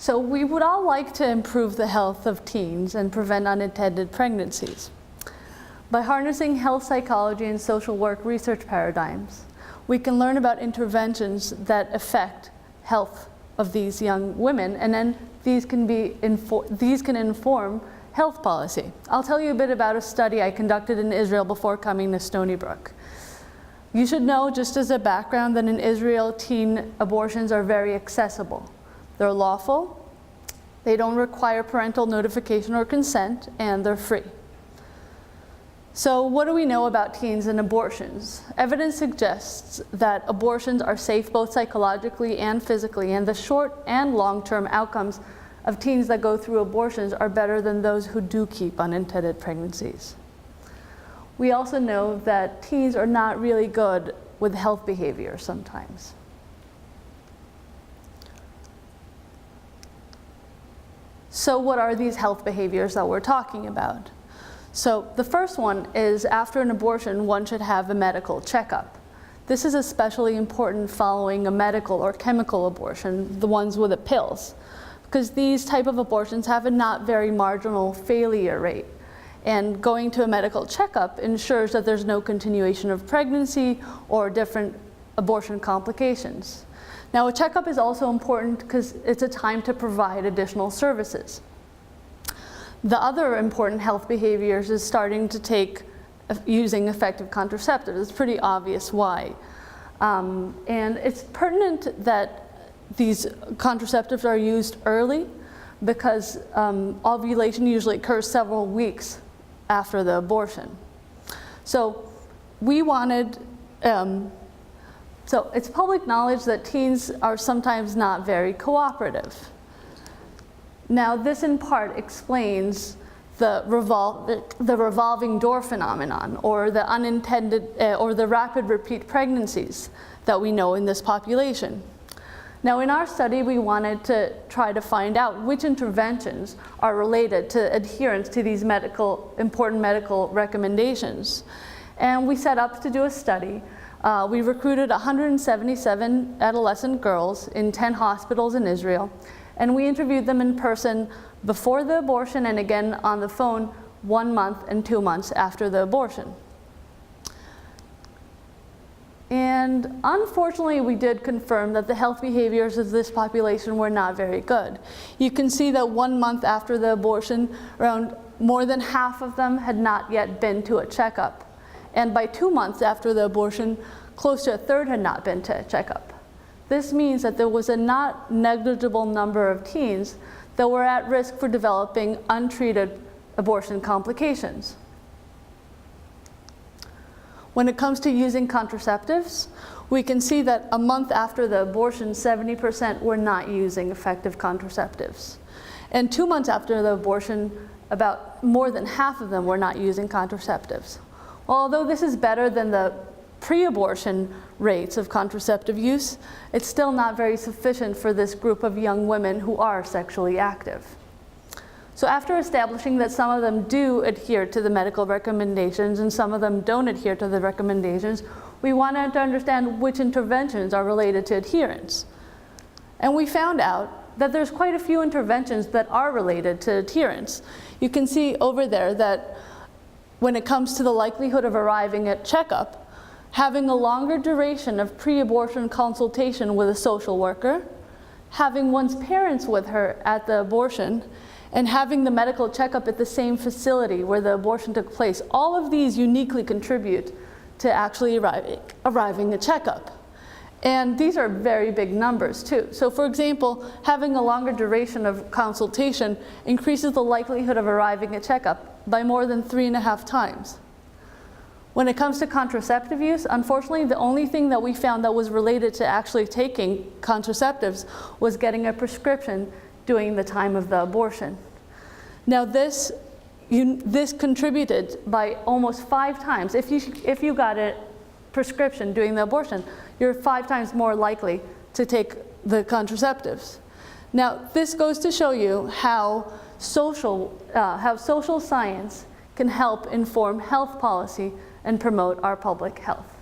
So we would all like to improve the health of teens and prevent unintended pregnancies. By harnessing health psychology and social work research paradigms, we can learn about interventions that affect health of these young women, and then these can inform health policy. I'll tell you a bit about a study I conducted in Israel before coming to Stony Brook. You should know, just as a background, that in Israel, teen abortions are very accessible. They're lawful, they don't require parental notification or consent, and they're free. So what do we know about teens and abortions? Evidence suggests that abortions are safe both psychologically and physically, and the short and long-term outcomes of teens that go through abortions are better than those who do keep unintended pregnancies. We also know that teens are not really good with health behavior sometimes. So what are these health behaviors that we're talking about? So the first one is, after an abortion, one should have a medical checkup. This is especially important following a medical or chemical abortion, the ones with the pills, because these type of abortions have a not very marginal failure rate. And going to a medical checkup ensures that there's no continuation of pregnancy or different abortion complications. Now, a checkup is also important because it's a time to provide additional services. The other important health behaviors is starting to using effective contraceptives. It's pretty obvious why. And it's pertinent that these contraceptives are used early because ovulation usually occurs several weeks after the abortion. So we wanted, so it's public knowledge that teens are sometimes not very cooperative. Now, this in part explains the revolving door phenomenon, or the unintended, or the rapid repeat pregnancies that we know in this population. Now, in our study, we wanted to try to find out which interventions are related to adherence to these important medical recommendations. And we set up to do a study. We recruited 177 adolescent girls in 10 hospitals in Israel, and we interviewed them in person before the abortion and again on the phone 1 month and 2 months after the abortion. And unfortunately, we did confirm that the health behaviors of this population were not very good. You can see that 1 month after the abortion, around more than half of them had not yet been to a checkup. And by 2 months after the abortion, close to a third had not been to a checkup. This means that there was a not negligible number of teens that were at risk for developing untreated abortion complications. When it comes to using contraceptives, we can see that a month after the abortion, 70% were not using effective contraceptives. And 2 months after the abortion, about more than half of them were not using contraceptives. Well, although this is better than the pre-abortion rates of contraceptive use, it's still not very sufficient for this group of young women who are sexually active. So after establishing that some of them do adhere to the medical recommendations and some of them don't adhere to the recommendations, we wanted to understand which interventions are related to adherence. And we found out that there's quite a few interventions that are related to adherence. You can see over there that when it comes to the likelihood of arriving at checkup, having a longer duration of pre-abortion consultation with a social worker, having one's parents with her at the abortion, and having the medical checkup at the same facility where the abortion took place, all of these uniquely contribute to actually arriving at checkup. And these are very big numbers too. So for example, having a longer duration of consultation increases the likelihood of arriving at checkup by more than 3.5 times. When it comes to contraceptive use, unfortunately, the only thing that we found that was related to actually taking contraceptives was getting a prescription during the time of the abortion. Now this contributed by almost 5 times. If you got a prescription during the abortion, you're 5 times more likely to take the contraceptives. Now this goes to show you how social science can help inform health policy and promote our public health.